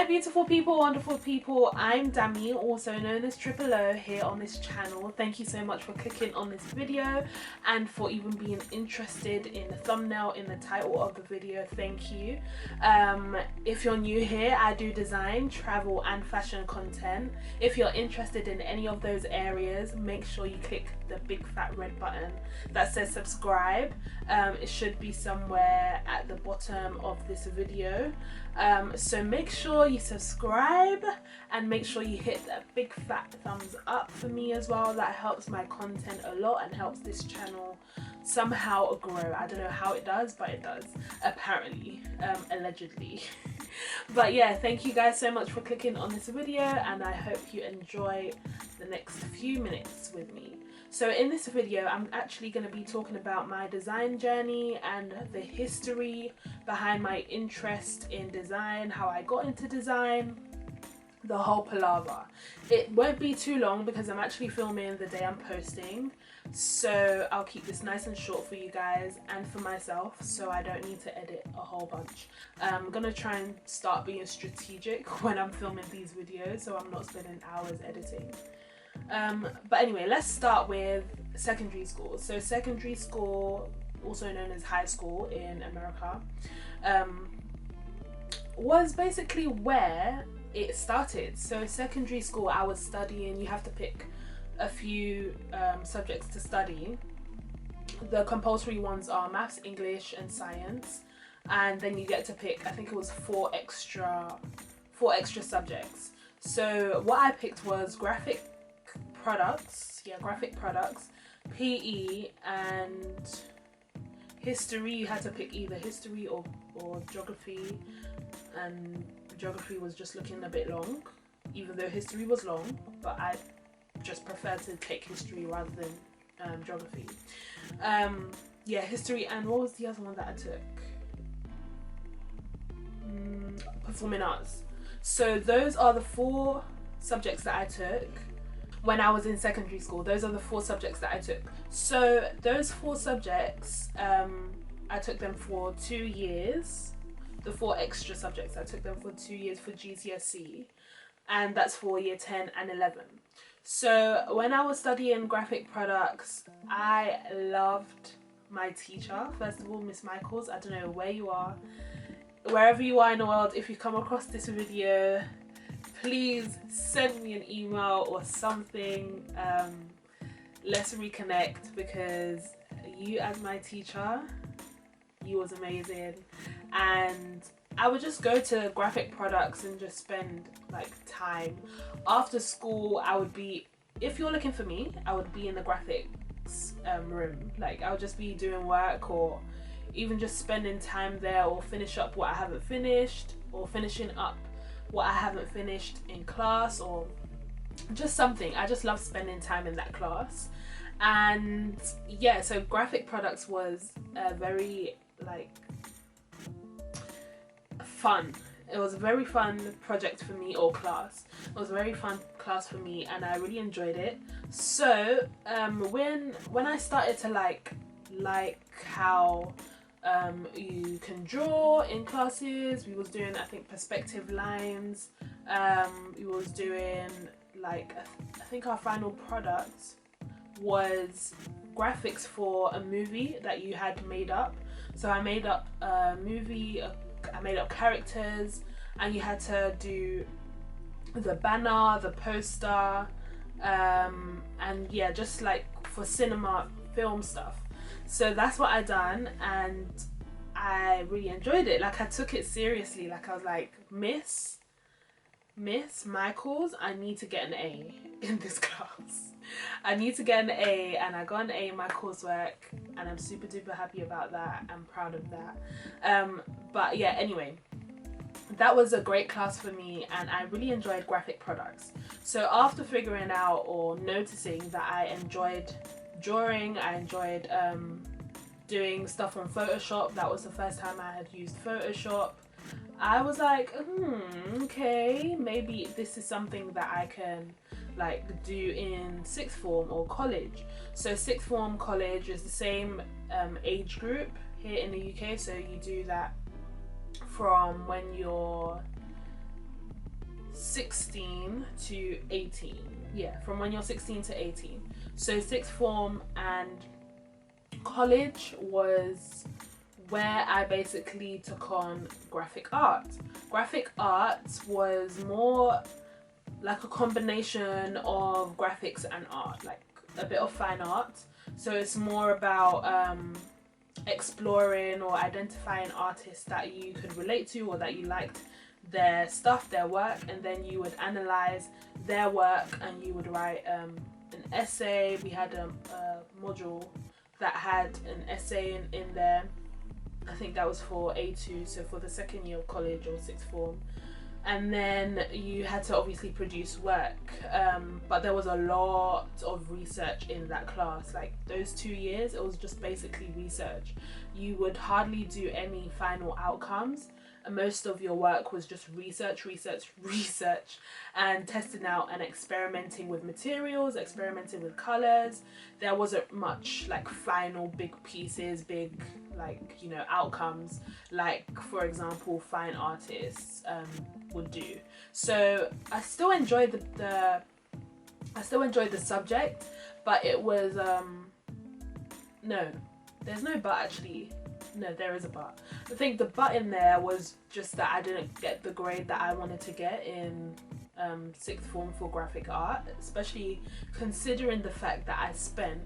Hi beautiful people, wonderful people, I'm Dami, also known as Triple O, here on this channel. Thank you so much for clicking on this video and for even being interested in the thumbnail, in the title of the video. Thank you. If you're new here, I do design, travel and fashion content. If you're interested in any of those areas, make sure you click the big fat red button that says subscribe. It should be somewhere at the bottom of this video. So make sure you subscribe and make sure you hit that big fat thumbs up for me as well. That helps my content a lot and helps this channel somehow grow. I don't know how it does, but it does, apparently, allegedly. But yeah, thank you guys so much for clicking on this video, and I hope you enjoy the next few minutes with me. So in this video, I'm actually going to be talking about my design journey and the history behind my interest in design, how I got into design, the whole palaver. It won't be too long because I'm actually filming the day I'm posting, so I'll keep this nice and short for you guys and for myself, so I don't need to edit a whole bunch. I'm gonna try and start being strategic when I'm filming these videos, so I'm not spending hours editing. But anyway, let's start with secondary school. So secondary school, also known as high school in America, was basically where it started. So secondary school, I was studying, you have to pick a few subjects to study. The compulsory ones are maths, English and science, and then you get to pick, I think it was four extra subjects. So what I picked was graphic products, PE and history. You had to pick either history or geography, and geography was just looking a bit long, even though history was long, but I just prefer to take history rather than geography. Yeah, history, and what was the other one that I took? Performing arts. So those are the four subjects that I took when I was in secondary school. Those are the four subjects that I took. So those four subjects, I took them for 2 years. The four extra subjects, I took them for 2 years for GCSE, and that's for year 10 and 11. So when I was studying graphic products, I loved my teacher. First of all, Miss Michaels. I don't know where you are, wherever you are in the world, if you come across this video, please send me an email or something. Let's reconnect, because you as my teacher, you was amazing. And I would just go to graphic products and just spend like time. After school, I would be, if you're looking for me, I would be in the graphics room. Like I would just be doing work, or even just spending time there, or finish up what I haven't finished, or finishing up what I haven't finished in class, or just something. I just love spending time in that class. And yeah, so graphic products was a very like fun. It was a very fun project for me, or class. It was a very fun class for me, and I really enjoyed it. So when I started to like how you can draw in classes, we was doing, I think, perspective lines. We was doing like, I think our final product was graphics for a movie that you had made up. So I made up a movie, I made up characters, and you had to do the banner, the poster, and yeah, just like for cinema, film stuff. So that's what I done, and I really enjoyed it. Like I took it seriously. Like I was like, Miss Michaels, I need to get an A in this class. I need to get an A, and I got an A in my coursework, and I'm super duper happy about that. I'm proud of that. But yeah, anyway, that was a great class for me, and I really enjoyed graphic products. So after figuring out or noticing that I enjoyed drawing, I enjoyed doing stuff on Photoshop. That was the first time I had used Photoshop. I was like, okay, maybe this is something that I can like do in sixth form or college. So sixth form, college is the same age group here in the UK, so you do that from when you're 16 to 18. Yeah, from when you're 16 to 18. So sixth form and college was where I basically took on graphic art. Graphic art was more like a combination of graphics and art, like a bit of fine art. So it's more about exploring or identifying artists that you could relate to or that you liked their stuff, their work, and then you would analyze their work and you would write an essay. We had a module that had an essay in there. I think that was for A2, so for the second year of college or sixth form. And then you had to obviously produce work, but there was a lot of research in that class. Like those 2 years, it was just basically research. You would hardly do any final outcomes, and most of your work was just research, and testing out and experimenting with materials, experimenting with colors. There wasn't much like final big pieces, big like, you know, outcomes like, for example, fine artists would do. So I still enjoyed the subject, but it was no, there's no but actually. No, there is a but. I think the but in there was just that I didn't get the grade that I wanted to get in sixth form for graphic art, especially considering the fact that I spent,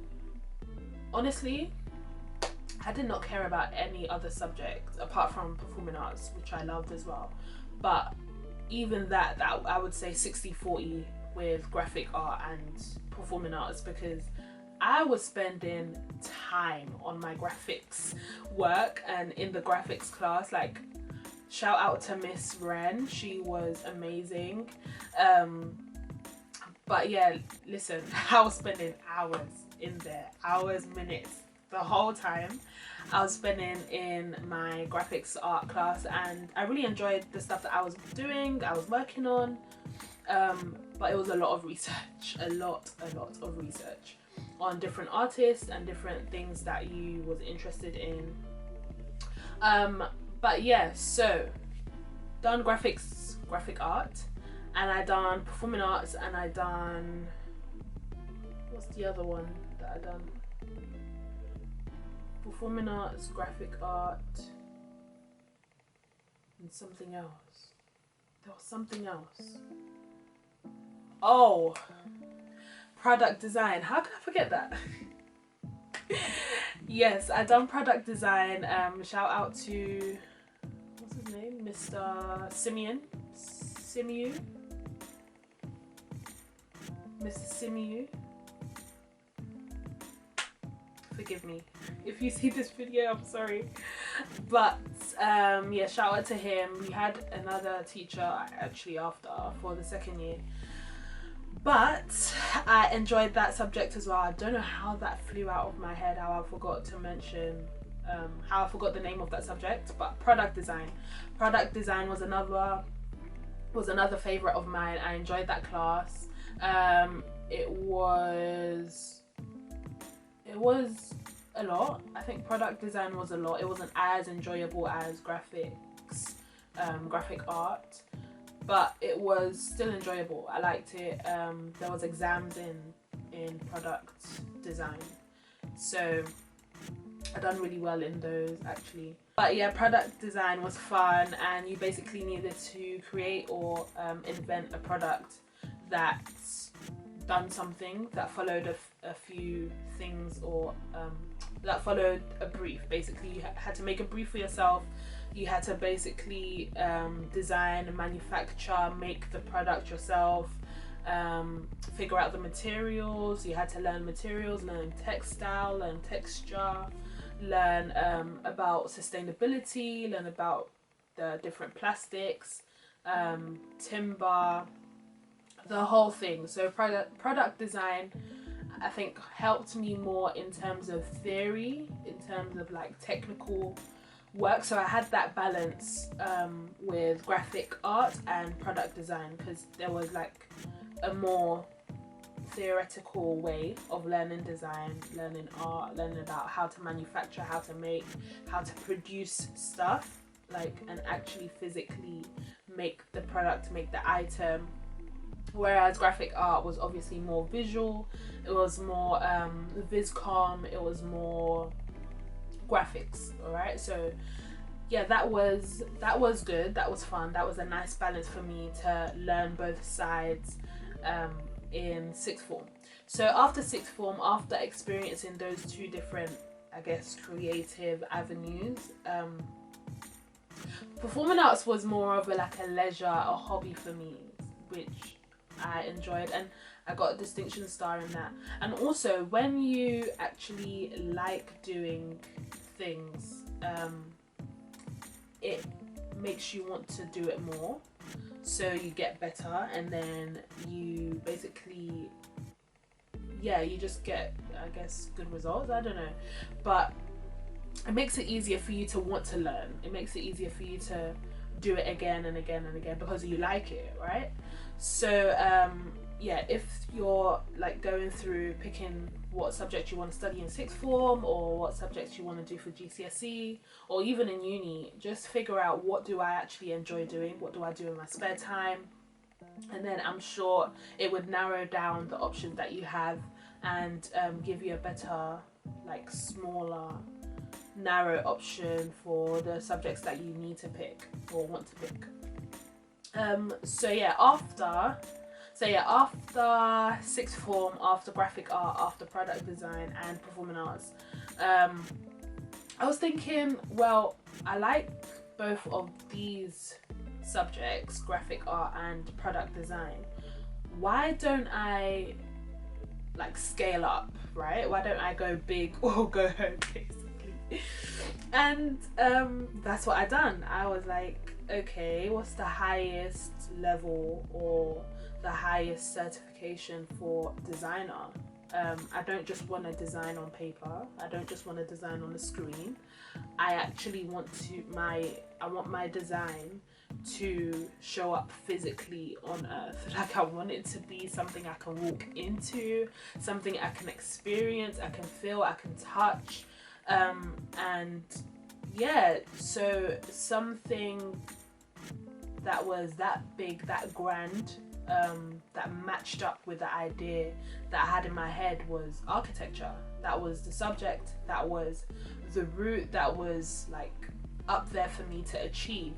honestly, I did not care about any other subject apart from performing arts, which I loved as well. But even that I would say 60-40 with graphic art and performing arts, because I was spending time on my graphics work and in the graphics class. Like, shout out to Miss Wren, she was amazing. But yeah, listen, I was spending hours in there, hours, minutes, the whole time I was spending in my graphics art class, and I really enjoyed the stuff that I was doing, I was working on. But it was a lot of research, a lot of research on different artists and different things that you was interested in. But yeah, so done graphic art, and I done performing arts, and I done, what's the other one that I done? Performing arts, graphic art, and something else. There was something else. Oh, product design. How can I forget that? Yes, I done product design. Shout out to, what's his name? Mr. Simiu. Mr. Simiu. Forgive me if you see this video, I'm sorry. But yeah, shout out to him. We had another teacher actually after for the second year. But I enjoyed that subject as well. I don't know how that flew out of my head, how I forgot to mention, how I forgot the name of that subject, but product design. Product design was another favorite of mine. I enjoyed that class. It was a lot. I think product design was a lot. It wasn't as enjoyable as graphics, graphic art, but it was still enjoyable. I liked it. There was exams in product design, so I done really well in those actually. But yeah, product design was fun, and you basically needed to create or invent a product that done something, that followed a few things, or that followed a brief. Basically, you had to make a brief for yourself. You had to basically design, manufacture, make the product yourself, figure out the materials. You had to learn materials, learn textile, learn texture, learn about sustainability, learn about the different plastics, timber, the whole thing. So product design, I think, helped me more in terms of theory, in terms of like technical work. So I had that balance with graphic art and product design, because there was like a more theoretical way of learning design, learning art, learning about how to manufacture, how to make, how to produce stuff. like and actually physically make the product, make the item. Whereas graphic art was obviously more visual, it was more viscom, it was more graphics. All right, so yeah, that was good, that was fun, that was a nice balance for me to learn both sides in sixth form. So after sixth form, after experiencing those two different, I guess, creative avenues, performing arts was more of like a leisure, a hobby for me, which I enjoyed, and I got a distinction star in that. And also, when you actually like doing things, it makes you want to do it more, so you get better, and then you basically, yeah, you just get, I guess, good results. I don't know, but it makes it easier for you to want to learn. It makes it easier for you to do it again and again and again because you like it, right? So yeah, if you're like going through picking what subject you want to study in sixth form, or what subjects you want to do for GCSE, or even in uni, just figure out, what do I actually enjoy doing, what do I do in my spare time, and then I'm sure it would narrow down the options that you have, and give you a better, like, smaller, narrow option for the subjects that you need to pick or want to pick. So yeah, after sixth form, after graphic art, after product design and performing arts, I was thinking, well, I like both of these subjects, graphic art and product design. Why don't I like scale up, right? Why don't I go big or go home, basically? And that's what I done. I was like, okay, what's the highest level or the highest certification for designer? I don't just want to design on paper. I don't just want to design on the screen. I actually want I want my design to show up physically on earth. Like, I want it to be something I can walk into, something I can experience, I can feel, I can touch. And yeah, so something that was that big, that grand, that matched up with the idea that I had in my head was architecture. That was the subject, that was the route, that was like up there for me to achieve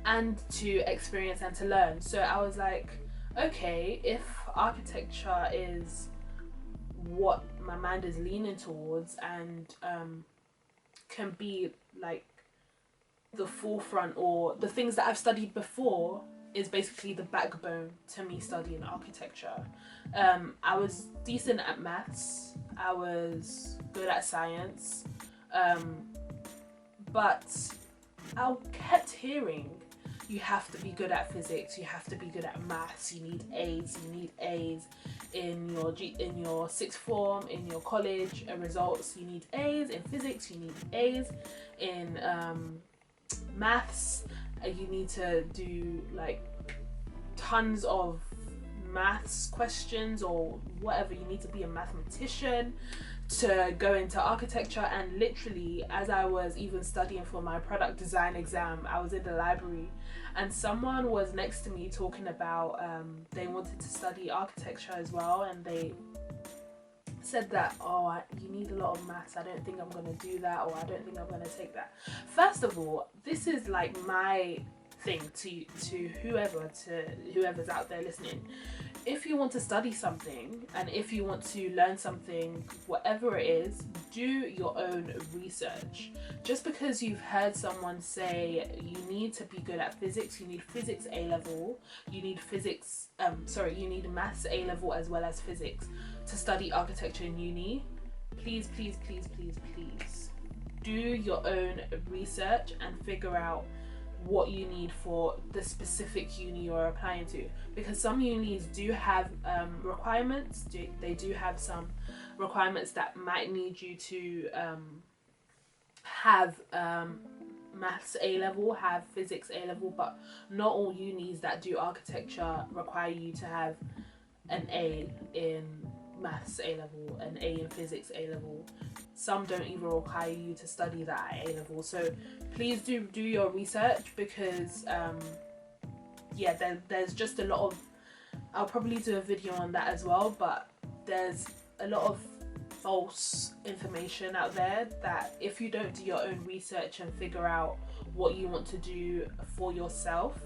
and to experience and to learn. So I was like, okay, if architecture is what my mind is leaning towards, and can be like the forefront, or the things that I've studied before is basically the backbone to me studying architecture. I was decent at maths, I was good at science, but I kept hearing, you have to be good at physics, you have to be good at maths, you need A's in your sixth form, in your college results, you need A's in physics, you need A's in maths, you need to do like tons of maths questions or whatever, you need to be a mathematician to go into architecture. And literally, as I was even studying for my product design exam, I was in the library and someone was next to me talking about they wanted to study architecture as well, and they said that, you need a lot of maths, I don't think I'm going to do that, or I don't think I'm going to take that. First of all, this is like my thing to whoever's out there listening. If you want to study something, and if you want to learn something, whatever it is, do your own research. Just because you've heard someone say you need to be good at physics, you need physics A level, you need maths A level as well as physics to study architecture in uni, please do your own research and figure out what you need for the specific uni you're applying to, because some unis do have requirements. They do have some requirements that might need you to have maths A level, have physics A level, but not all unis that do architecture require you to have an A in maths A level, an A in physics A level. some don't even require you to study that at A-level. So please do your research, because yeah, there's just a lot of, I'll probably do a video on that as well, but there's a lot of false information out there that if you don't do your own research and figure out what you want to do for yourself,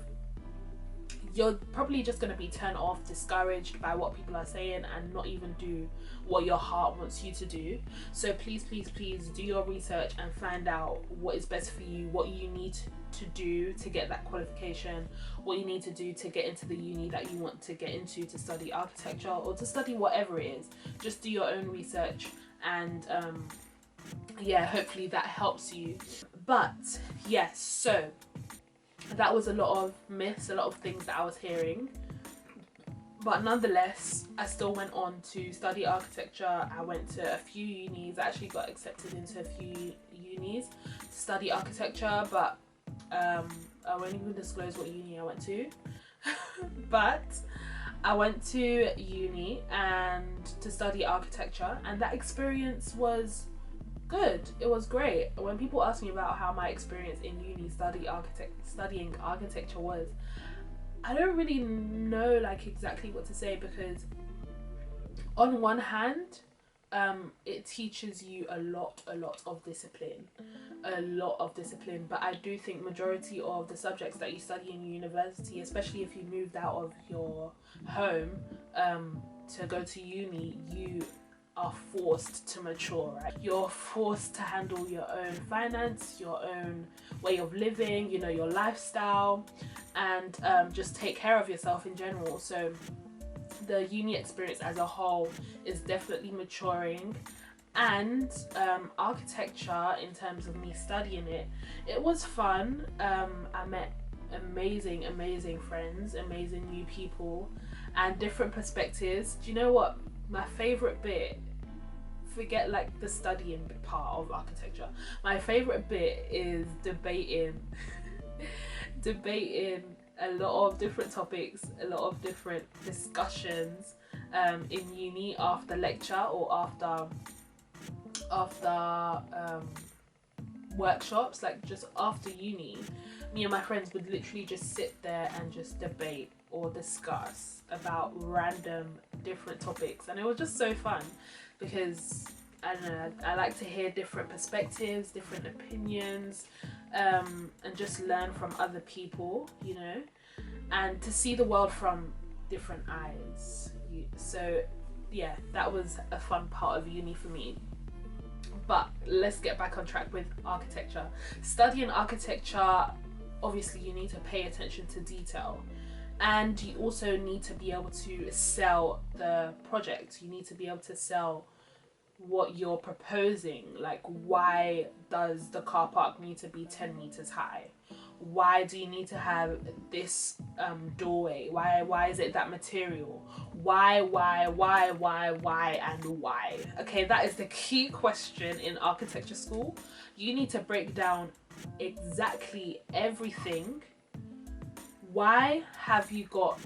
you're probably just going to be turned off, discouraged by what people are saying, and not even do what your heart wants you to do. So please do your research and find out what is best for you, what you need to do to get that qualification, what you need to do to get into the uni that you want to get into, to study architecture or to study whatever it is. Just do your own research, and yeah, hopefully that helps you. But yes, so that was a lot of myths, a lot of things that I was hearing, but nonetheless I still went on to study architecture. I went to a few unis. I actually got accepted into a few unis to study architecture, but I won't even disclose what uni I went to. But I went to uni and to study architecture, and that experience was good. It was great. When people ask me about how my experience in uni studying architecture was, I don't really know like exactly what to say, because on one hand, it teaches you a lot of discipline, but I do think majority of the subjects that you study in university, especially if you moved out of your home to go to uni, you are forced to mature, right? You're forced to handle your own finance, your own way of living, you know, your lifestyle, and just take care of yourself in general. So the uni experience as a whole is definitely maturing. And architecture, in terms of me studying it, it was fun. I met amazing friends, amazing new people, and different perspectives. Do you know what my favorite bit, forget like the studying part of architecture, my favorite bit is debating a lot of different topics, a lot of different discussions in uni after lecture or after workshops. Like just after uni, me and my friends would literally just sit there and just debate or discuss about random different topics, and it was just so fun, because I don't know, I like to hear different perspectives, different opinions, and just learn from other people, you know, and to see the world from different eyes. So yeah, that was a fun part of uni for me. But let's get back on track with architecture. Studying architecture, obviously you need to pay attention to detail, and you also need to be able to sell the project. You need to be able to sell what you're proposing. Like, why does the car park need to be 10 meters high? Why do you need to have this doorway? Why is it that material? Why, and why? Okay, that is the key question in architecture school. You need to break down exactly everything. Why have you got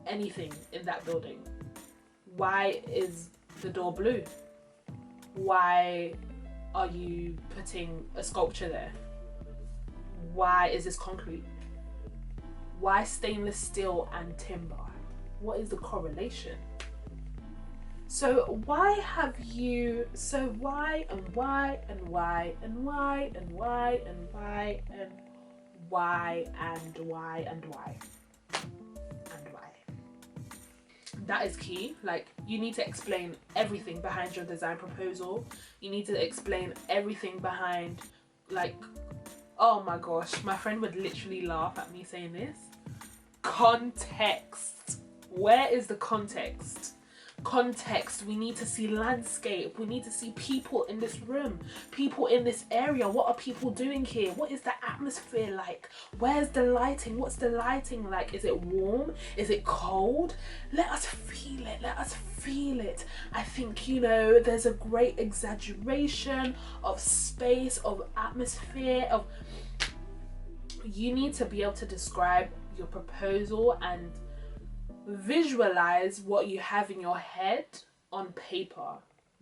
anything in that building? Why is the door blue? Why are you putting a sculpture there? Why is this concrete? Why stainless steel and timber? What is the correlation? So why have you, so why and why and why and why and why and why and why and why and why and why? That is key. Like, you need to explain everything behind your design proposal. You need to explain everything behind, like, oh my gosh, my friend would literally laugh at me saying this. Context. Where is the context? Context. We need to see landscape. We need to see people in this room, people in this area. What are people doing here? What is the atmosphere like? Where's the lighting? What's the lighting like? Is it warm? Is it cold? Let us feel it. Let us feel it. I think, you know, there's a great exaggeration of space, of atmosphere, of... You need to be able to describe your proposal and visualize what you have in your head on paper.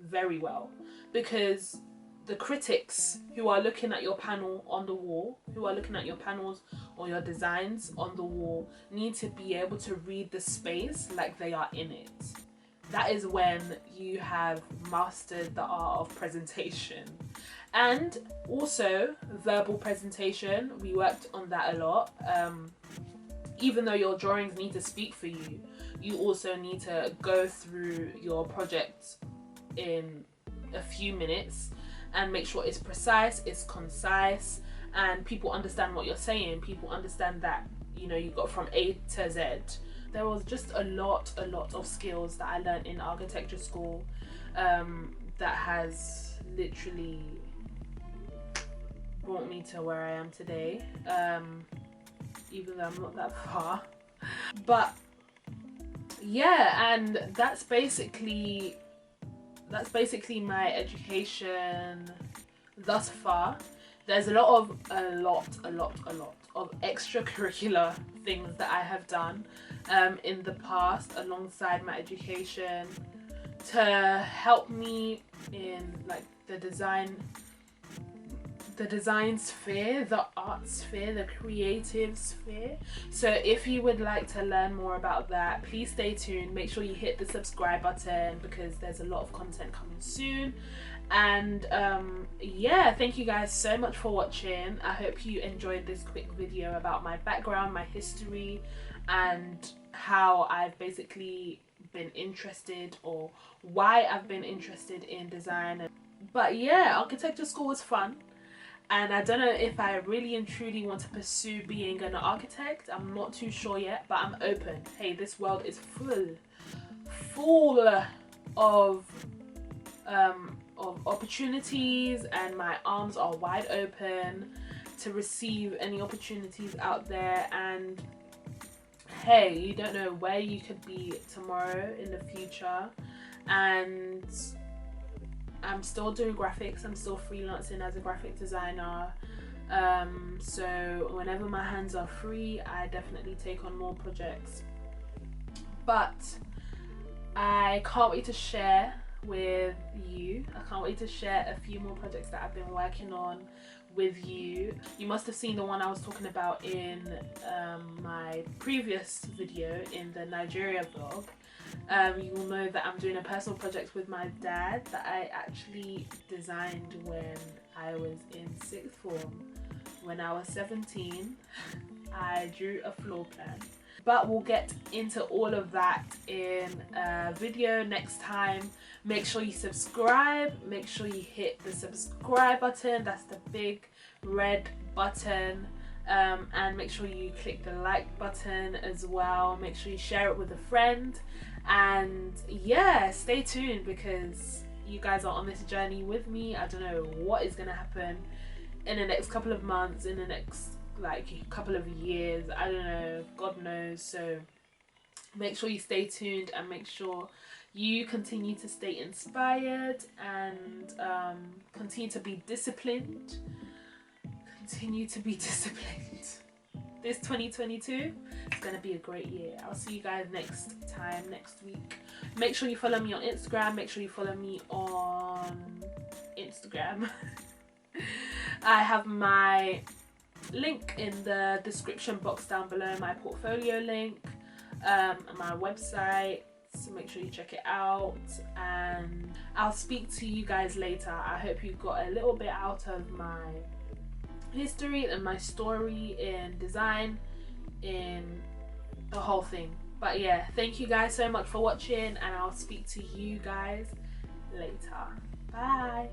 very well, because the critics who are looking at your panel on the wall, who are looking at your panels or your designs on the wall, need to be able to read the space like they are in it. That is when you have mastered the art of presentation. And also verbal presentation, we worked on that a lot. Even though your drawings need to speak for you, you also need to go through your project in a few minutes and make sure it's precise, it's concise, and people understand what you're saying. People understand that, you know, you got from A to Z. There was just a lot of skills that I learned in architecture school that has literally brought me to where I am today, even though I'm not that far. But yeah, and that's basically my education thus far. There's a lot of extracurricular things that I have done in the past alongside my education to help me in like the design sphere, the art sphere, the creative sphere. So if you would like to learn more about that, please stay tuned. Make sure you hit the subscribe button because there's a lot of content coming soon. And yeah, thank you guys so much for watching. I hope you enjoyed this quick video about my background, my history, and how I've basically been interested, or why I've been interested in design. But yeah, architecture school was fun. And I don't know if I really and truly want to pursue being an architect. I'm not too sure yet, but I'm open. Hey, this world is full of opportunities, and my arms are wide open to receive any opportunities out there. And hey, you don't know where you could be tomorrow in the future. And I'm still doing graphics, I'm still freelancing as a graphic designer, so whenever my hands are free, I definitely take on more projects. But I can't wait to share with you. I can't wait to share a few more projects that I've been working on with you. You must have seen the one I was talking about in my previous video in the Nigeria vlog. You will know that I'm doing a personal project with my dad that I actually designed when I was in 6th form. When I was 17, I drew a floor plan. But we'll get into all of that in a video next time. Make sure you subscribe. Make sure you hit the subscribe button. That's the big red button. And make sure you click the like button as well. Make sure you share it with a friend. And yeah, stay tuned because you guys are on this journey with me. I don't know what is gonna happen in the next couple of months, in the next like couple of years, I don't know, God knows. So make sure you stay tuned and make sure you continue to stay inspired and continue to be disciplined. This 2022 is going to be a great year. I'll see you guys next week. Make sure you follow me on Instagram. Make sure you follow me on Instagram. I have my link in the description box down below, my portfolio link, my website. So make sure you check it out, and I'll speak to you guys later. I hope you got a little bit out of my history and my story in design, in the whole thing. But yeah, thank you guys so much for watching, and I'll speak to you guys later. Bye.